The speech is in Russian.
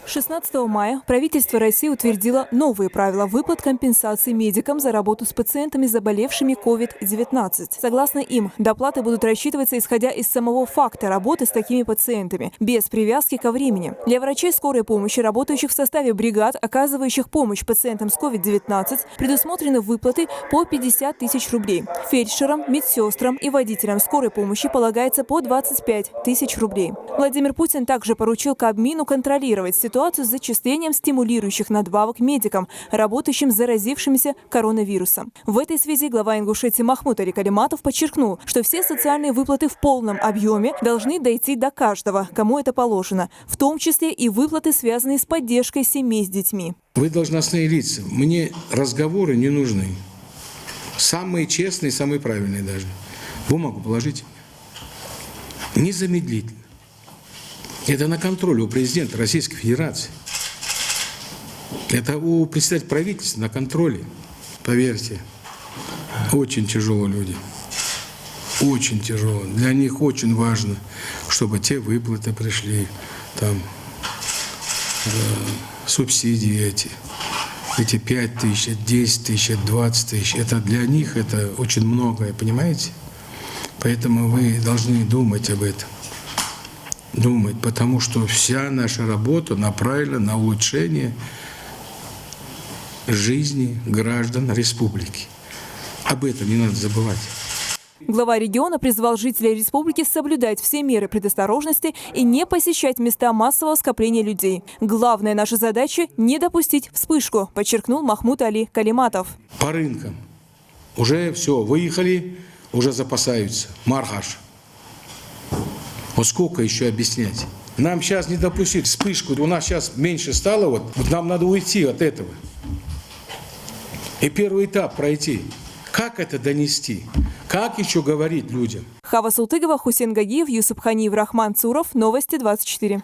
16 мая правительство России утвердило новые правила выплат компенсации медикам за работу с пациентами, заболевшими COVID-19. Согласно им, доплаты будут рассчитываться исходя из самого факта работы с такими пациентами, без привязки ко времени. Для врачей скорой помощи, работающих в составе бригад, оказывающих помощь пациентам с COVID-19, предусмотрены выплаты по 50 тысяч рублей. Фельдшерам, медсестрам и водителям скорой помощи полагается по 25 тысяч рублей. Владимир Путин также поручил Кабмину контролировать ситуацию с зачислением стимулирующих надбавок медикам, работающим с заразившимся коронавирусом. В этой связи глава Ингушетии Махмут Али Калиматов подчеркнул, что все социальные выплаты в полном объеме должны дойти до каждого, кому это положено, в том числе и выплаты, связанные с поддержкой семей с детьми. Вы должностные лица. Мне разговоры не нужны. Самые честные, самые правильные даже. Бумагу положите. Незамедлительно. Это на контроле у президента Российской Федерации. Это у председателя правительства на контроле. Поверьте, очень тяжело люди. Очень тяжело. Для них очень важно, чтобы те выплаты пришли, там, субсидии эти 5 тысяч, 10 тысяч, 20 тысяч. Это для них это очень многое, понимаете? Поэтому вы должны думать об этом. Думать, потому что вся наша работа направлена на улучшение жизни граждан республики. Об этом не надо забывать. Глава региона призвал жителей республики соблюдать все меры предосторожности и не посещать места массового скопления людей. Главная наша задача – не допустить вспышку, подчеркнул Махмут Али Калиматов. По рынкам уже все, выехали, уже запасаются. Мархаш. Вот сколько еще объяснять? Нам сейчас не допустить вспышку. У нас сейчас меньше стало. Вот нам надо уйти от этого. И первый этап пройти. Как это донести? Как еще говорить людям? Хава Султыгова, Хусейн Гагиев, Юсуп Ханиев, Рахман Цуров. Новости 24.